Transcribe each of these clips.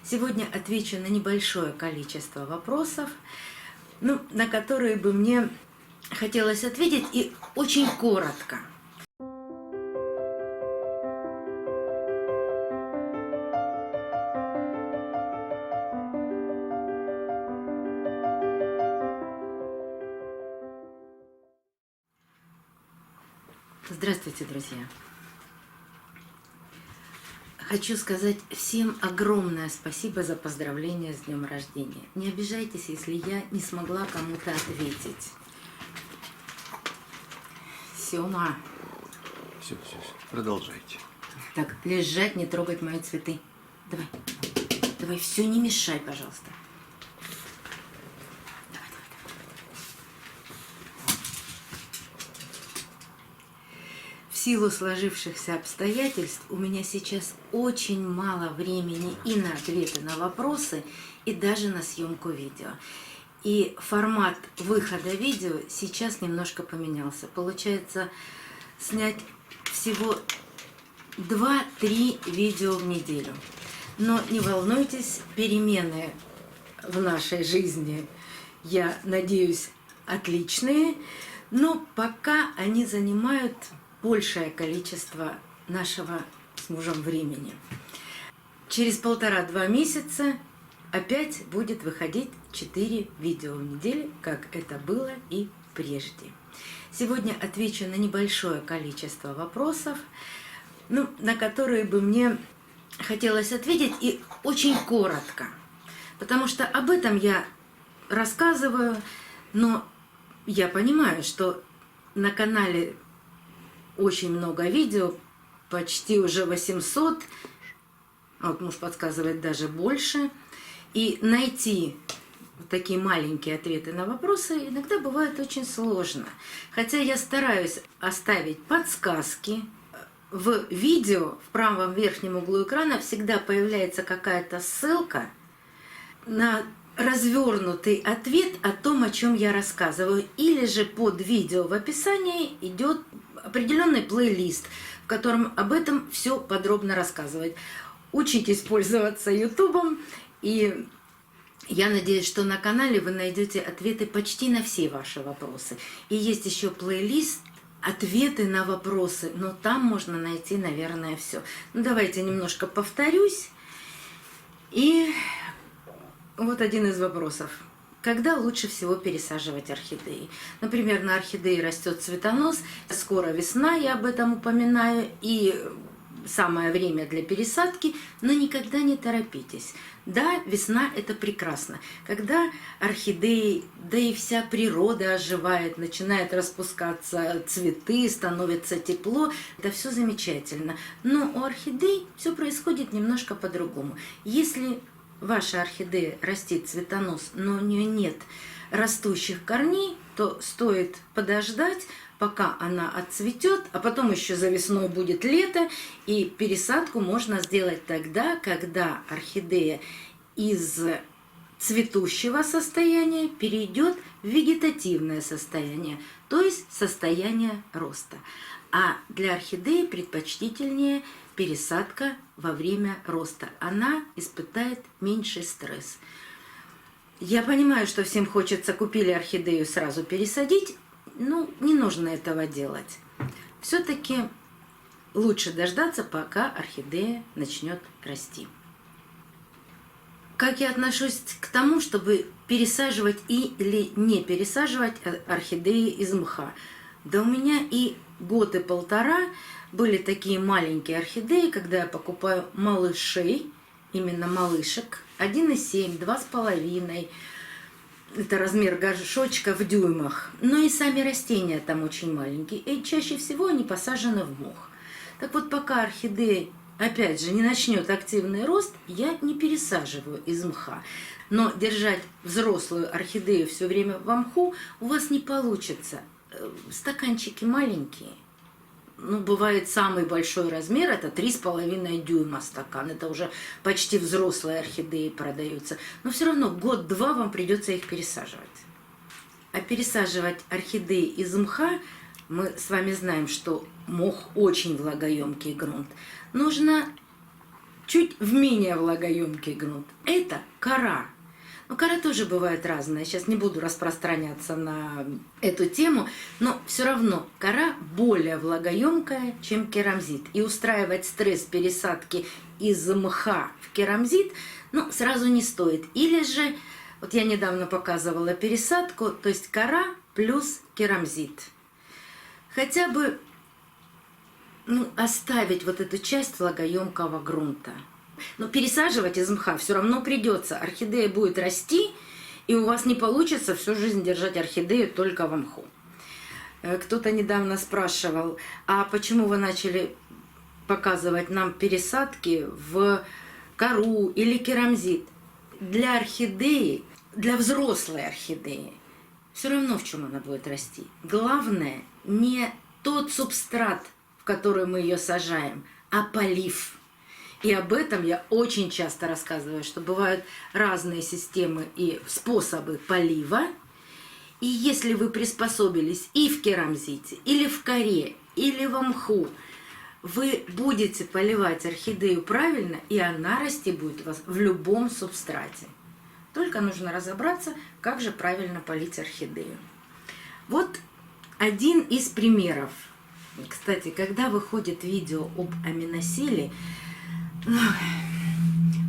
Сегодня отвечу на небольшое количество вопросов, на которые бы мне хотелось ответить, и очень коротко. Здравствуйте, друзья! Хочу сказать всем огромное спасибо за поздравления с днем рождения. Не обижайтесь, если я не смогла кому-то ответить. Сёма. Все, продолжайте. Так, лежать, не трогать мои цветы. Давай, все, не мешай, пожалуйста. Давай. В силу сложившихся обстоятельств у меня сейчас очень мало времени и на ответы на вопросы, и даже на съемку видео. И формат выхода видео сейчас немножко поменялся. Получается снять всего 2-3 видео в неделю. Но не волнуйтесь, перемены в нашей жизни, я надеюсь, отличные, но пока они занимают большее количество нашего с мужем времени. Через 1,5-2 месяца опять будет выходить 4 видео в неделю, как это было и прежде. Сегодня отвечу на небольшое количество вопросов, на которые бы мне хотелось ответить, и очень коротко. Потому что об этом я рассказываю, но я понимаю, что на канале очень много видео, почти уже 800, а вот муж подсказывает, даже больше. И найти такие маленькие ответы на вопросы иногда бывает очень сложно. Хотя я стараюсь оставить подсказки. В видео в правом верхнем углу экрана всегда появляется какая-то ссылка на развернутый ответ о том, о чем я рассказываю. Или же под видео в описании идет определенный плейлист, в котором об этом все подробно рассказывает. Учитесь пользоваться Ютубом, и я надеюсь, что на канале вы найдете ответы почти на все ваши вопросы. И есть еще плейлист «Ответы на вопросы», но там можно найти, наверное, все. Давайте немножко повторюсь. И вот один из вопросов. Когда лучше всего пересаживать орхидеи? Например, на орхидеи растет цветонос, скоро весна, я об этом упоминаю, и самое время для пересадки, но никогда не торопитесь. Да, весна – это прекрасно. Когда орхидеи, да и вся природа оживает, начинает распускаться цветы, становится тепло, это все замечательно. Но у орхидей все происходит немножко по-другому. Если ваша орхидея растит цветонос, но у нее нет растущих корней, то стоит подождать, пока она отцветет, а потом еще за весной будет лето, и пересадку можно сделать тогда, когда орхидея из цветущего состояния перейдет в вегетативное состояние, то есть состояние роста. А для орхидеи предпочтительнее пересадка во время роста. Она испытает меньший стресс. Я понимаю, что всем хочется, купили орхидею, сразу пересадить. Не нужно этого делать. Все-таки лучше дождаться, пока орхидея начнет расти. Как я отношусь к тому, чтобы пересаживать или не пересаживать орхидеи из мха? Да у меня и 1,5 года были такие маленькие орхидеи, когда я покупаю малышей, именно малышек, 1,7, 2,5. Это размер горшочка в дюймах. Но и сами растения там очень маленькие. И чаще всего они посажены в мох. Так вот, пока орхидея, опять же, не начнет активный рост, я не пересаживаю из мха. Но держать взрослую орхидею все время в мху у вас не получится. Стаканчики маленькие. Бывает самый большой размер, это 3,5 дюйма стакан. Это уже почти взрослые орхидеи продаются. Но все равно 1-2 вам придется их пересаживать. А пересаживать орхидеи из мха, мы с вами знаем, что мох очень влагоемкий грунт. Нужно чуть в менее влагоемкий грунт. Это кора. Но кора тоже бывает разная. Сейчас не буду распространяться на эту тему, но все равно кора более влагоемкая, чем керамзит. И устраивать стресс пересадки из мха в керамзит, сразу не стоит. Или же, вот я недавно показывала пересадку, то есть кора плюс керамзит. Хотя бы оставить вот эту часть влагоемкого грунта. Но пересаживать из мха все равно придется. Орхидея будет расти, и у вас не получится всю жизнь держать орхидею только во мху. Кто-то недавно спрашивал, а почему вы начали показывать нам пересадки в кору или керамзит? Для орхидеи, для взрослой орхидеи, все равно в чем она будет расти. Главное не тот субстрат, в который мы ее сажаем, а полив. И об этом я очень часто рассказываю, что бывают разные системы и способы полива. И если вы приспособились и в керамзите, или в коре, или в мху, вы будете поливать орхидею правильно, и она расти будет у вас в любом субстрате. Только нужно разобраться, как же правильно полить орхидею. Вот один из примеров. Кстати, когда выходит видео об аминосиле,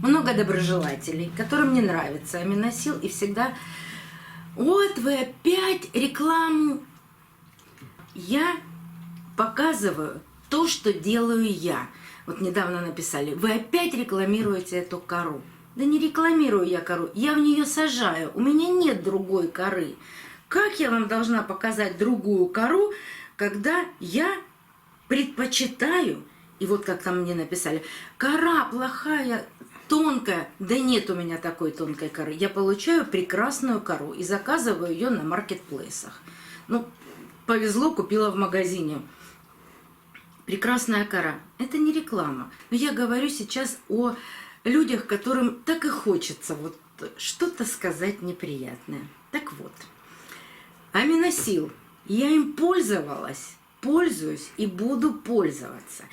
много доброжелателей, которым не нравится аминосил, и всегда: вот вы опять рекламу. Я показываю то, что делаю я. Вот недавно написали: вы опять рекламируете эту кору. Да не рекламирую я кору, я в нее сажаю, у меня нет другой коры. Как я вам должна показать другую кору, когда я предпочитаю? И вот как там мне написали: кора плохая, тонкая. Да нет у меня такой тонкой коры. Я получаю прекрасную кору и заказываю ее на маркетплейсах. Повезло, купила в магазине. Прекрасная кора. Это не реклама. Но я говорю сейчас о людях, которым так и хочется вот что-то сказать неприятное. Так вот, аминосил. Я им пользовалась, пользуюсь и буду пользоваться.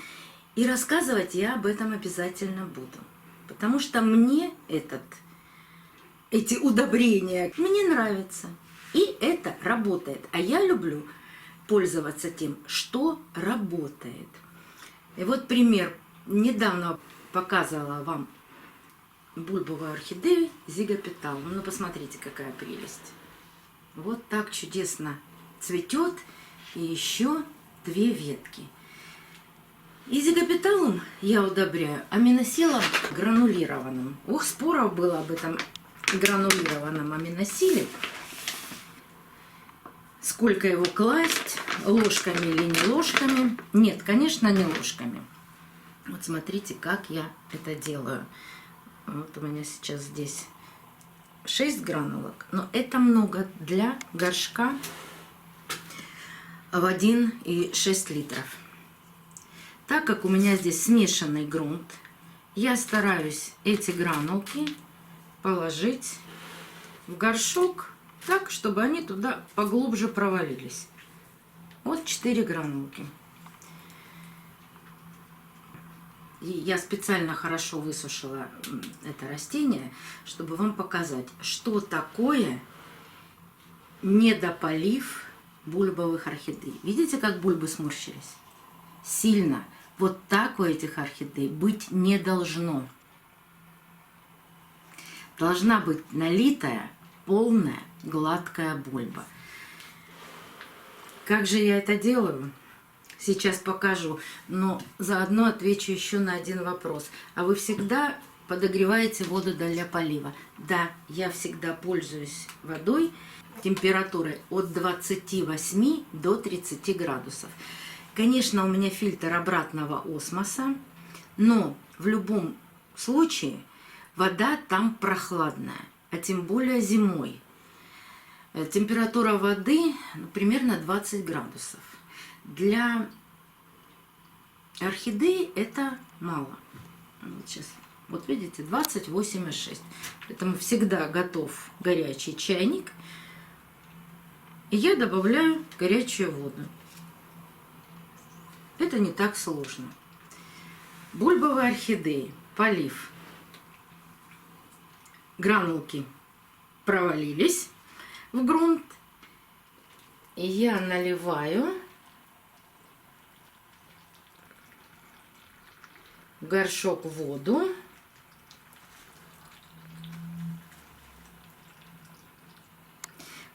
И рассказывать я об этом обязательно буду. Потому что мне эти удобрения, мне нравятся. И это работает. А я люблю пользоваться тем, что работает. И вот пример. Недавно показывала вам бульбовую орхидею зигопеталум. Посмотрите, какая прелесть. Вот так чудесно цветет. И еще 2 ветки. И зигопеталум я удобряю аминосилом гранулированным. Споров было об этом гранулированном аминосиле. Сколько его класть, ложками или не ложками. Нет, конечно, не ложками. Вот смотрите, как я это делаю. Вот у меня сейчас здесь 6 гранулок. Но это много для горшка в 1,6 литров. Так как у меня здесь смешанный грунт, я стараюсь эти гранулки положить в горшок так, чтобы они туда поглубже провалились. Вот 4 гранулки. И я специально хорошо высушила это растение, чтобы вам показать, что такое недополив бульбовых орхидей. Видите, как бульбы сморщились? Сильно. Вот так у этих орхидей быть не должно. Должна быть налитая, полная, гладкая бульба. Как же я это делаю? Сейчас покажу, но заодно отвечу еще на один вопрос. А вы всегда подогреваете воду для полива? Да, я всегда пользуюсь водой температурой от 28 до 30 градусов. Конечно, у меня фильтр обратного осмоса, но в любом случае вода там прохладная, а тем более зимой. Температура воды примерно 20 градусов. Для орхидей это мало. Вот сейчас, вот видите, 28,6. Поэтому всегда готов горячий чайник. И я добавляю горячую воду. Это не так сложно. Бульбовые орхидеи. полив. Гранулки провалились в грунт. И я наливаю в горшок воду.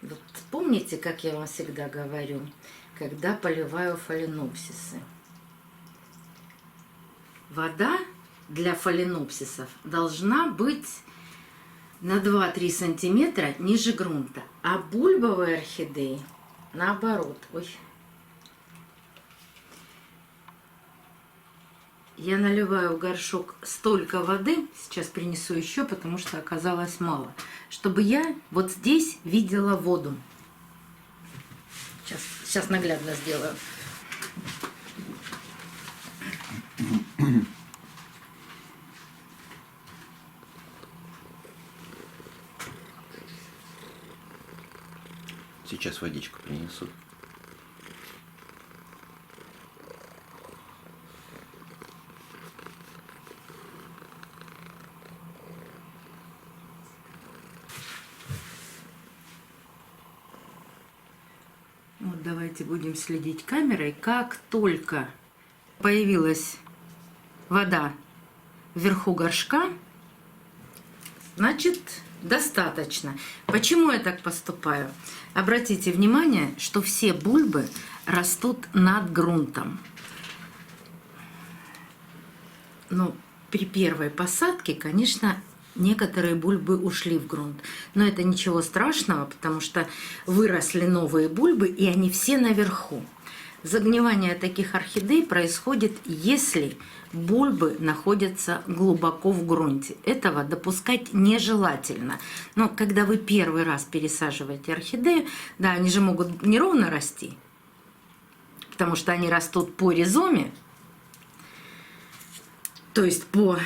Вот помните, как я вам всегда говорю, когда поливаю фаленопсисы? Вода для фаленопсисов должна быть на 2-3 сантиметра ниже грунта, а бульбовые орхидеи наоборот. Ой. Я наливаю в горшок столько воды, сейчас принесу еще, потому что оказалось мало, чтобы я вот здесь видела воду. Сейчас наглядно сделаю. Сейчас водичку принесу. Вот давайте будем следить камерой. Как только появилась вода вверху горшка, значит, достаточно. Почему я так поступаю? Обратите внимание, что все бульбы растут над грунтом. Но при первой посадке, конечно, некоторые бульбы ушли в грунт. Но это ничего страшного, потому что выросли новые бульбы, и они все наверху. Загнивание таких орхидей происходит, если бульбы находятся глубоко в грунте. Этого допускать нежелательно. Но когда вы первый раз пересаживаете орхидею, да, они же могут неровно расти, потому что они растут по ризоме, то есть по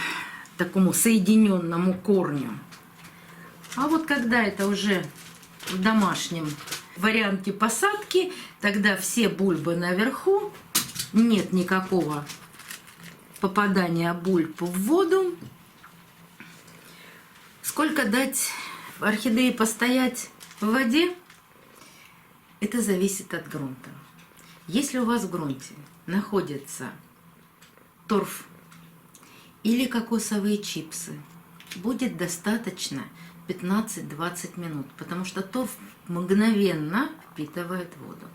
такому соединенному корню. А вот когда это уже в домашнем варианте посадки, тогда все бульбы наверху, нет никакого попадания бульб в воду. Сколько дать орхидее постоять в воде, это зависит от грунта. Если у вас в грунте находится торф или кокосовые чипсы, будет достаточно 15-20 минут, потому что торф мгновенно впитывает воду.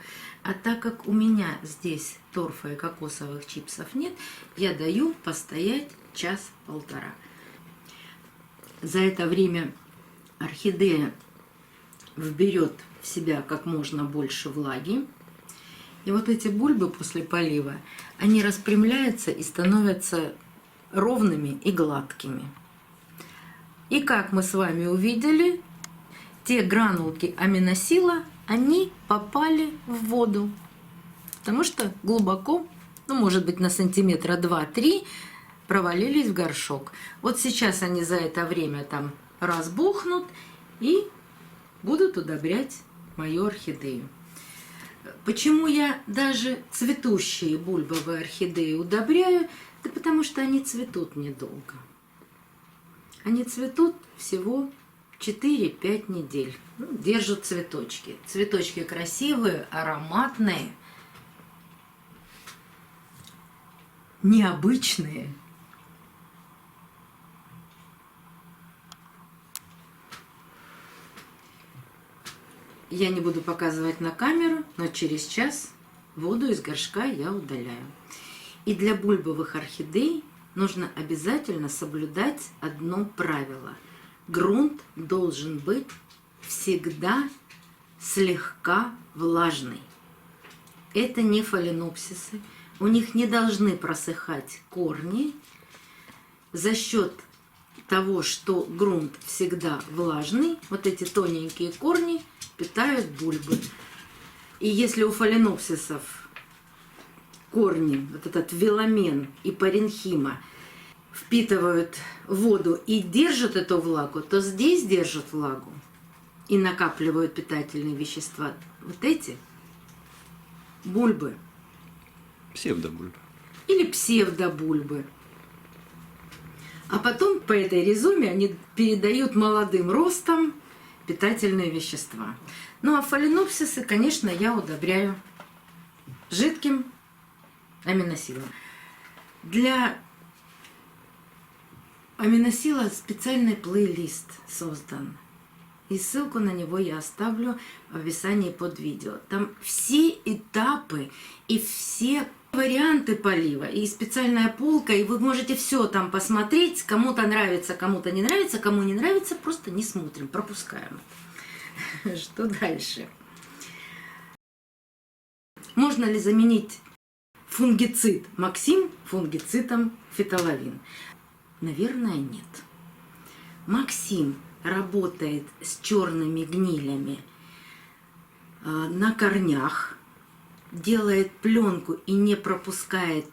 А так как у меня здесь торфа и кокосовых чипсов нет, я даю постоять час-полтора. За это время орхидея вберет в себя как можно больше влаги. И вот эти бульбы после полива, они распрямляются и становятся ровными и гладкими. И как мы с вами увидели, те гранулки аминосила, они попали в воду, потому что глубоко, ну, может быть, на сантиметра 2-3 провалились в горшок. Вот сейчас они за это время там разбухнут и будут удобрять мою орхидею. Почему я даже цветущие бульбовые орхидеи удобряю? Да потому что они цветут недолго. Они цветут всего 4-5 недель. Ну, держат цветочки. Цветочки красивые, ароматные, необычные. Я не буду показывать на камеру, но через час воду из горшка я удаляю. И для бульбовых орхидей нужно обязательно соблюдать одно правило. Грунт должен быть всегда слегка влажный. Это не фаленопсисы. У них не должны просыхать корни. За счет того, что грунт всегда влажный, вот эти тоненькие корни питают бульбы. И если у фаленопсисов корни, вот этот веломен и паренхима, впитывают воду и держат эту влагу, то здесь держат влагу и накапливают питательные вещества. Вот эти бульбы. Псевдобульбы. Или псевдобульбы. А потом по этой ризоме они передают молодым ростом питательные вещества. Ну а фаленопсисы, конечно, я удобряю жидким аминосилом. Для аминосила специальный плейлист создан. И ссылку на него я оставлю в описании под видео. Там все этапы и все варианты полива, и специальная полка, и вы можете все там посмотреть. Кому-то нравится, кому-то не нравится, кому не нравится, просто не смотрим, пропускаем. Что дальше? Можно ли заменить фунгицид Максим фунгицидом фитолавин? Наверное, нет. Максим работает с черными гнилями на корнях, делает пленку и не пропускает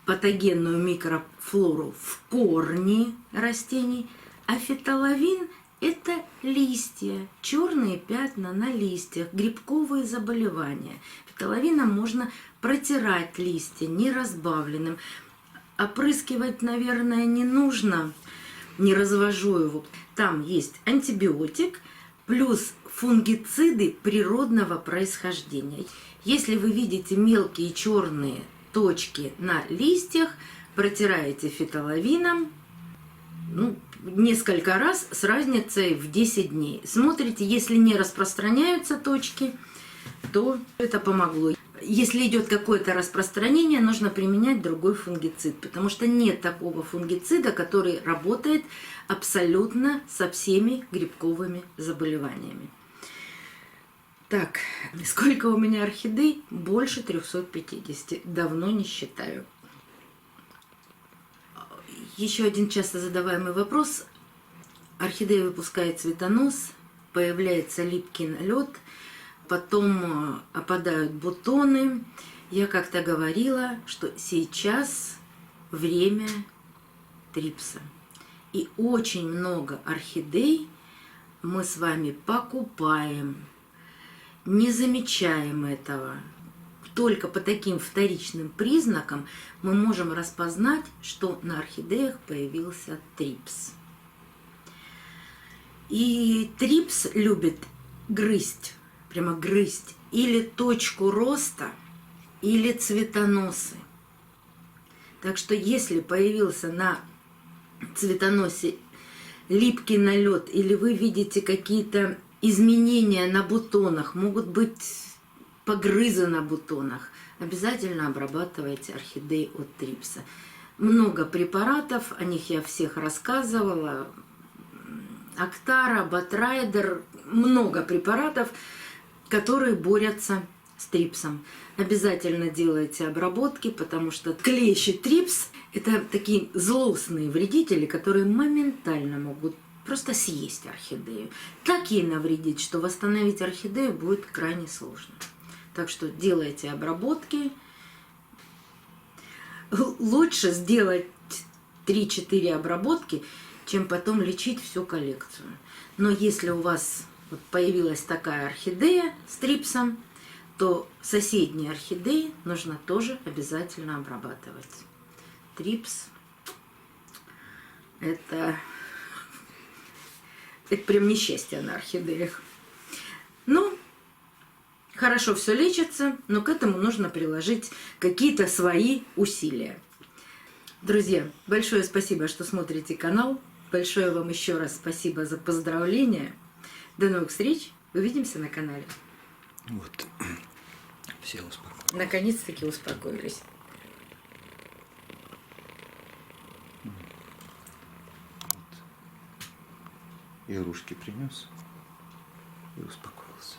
патогенную микрофлору в корни растений, а фитолавин – это листья, черные пятна на листьях, грибковые заболевания. Фитолавином можно протирать листья неразбавленным. Опрыскивать, наверное, не нужно, не развожу его. Там есть антибиотик плюс фунгициды природного происхождения. Если вы видите мелкие черные точки на листьях, протираете фитолавином несколько раз с разницей в 10 дней. Смотрите, если не распространяются точки, то это помогло. Если идет какое-то распространение, нужно применять другой фунгицид, потому что нет такого фунгицида, который работает абсолютно со всеми грибковыми заболеваниями. Так, сколько у меня орхидей? Больше 350. Давно не считаю. Еще один часто задаваемый вопрос. Орхидея выпускает цветонос, появляется липкий налет, потом опадают бутоны. Я как-то говорила, что сейчас время трипса. И очень много орхидей мы с вами покупаем, не замечаем этого. Только по таким вторичным признакам мы можем распознать, что на орхидеях появился трипс. И трипс любит грызть, прямо грызть или точку роста, или цветоносы. Так что если появился на цветоносе липкий налет, или вы видите какие-то изменения на бутонах, могут быть погрызы на бутонах, обязательно обрабатывайте орхидеи от трипса. Много препаратов, о них я всех рассказывала. Актара, Батрайдер, много препаратов, которые борются с трипсом. Обязательно делайте обработки, потому что клещи трипс – это такие злостные вредители, которые моментально могут просто съесть орхидею. Так ей навредить, что восстановить орхидею будет крайне сложно. Так что делайте обработки. Лучше сделать 3-4 обработки, чем потом лечить всю коллекцию. Но если у вас появилась такая орхидея с трипсом, то соседние орхидеи нужно тоже обязательно обрабатывать. Трипс – это прям несчастье на орхидеях. Ну, хорошо все лечится, но к этому нужно приложить какие-то свои усилия. Друзья, большое спасибо, что смотрите канал. Большое вам еще раз спасибо за поздравления. До новых встреч. Увидимся на канале. Вот. Все успокоились. Наконец-таки успокоились. Игрушки принес и успокоился.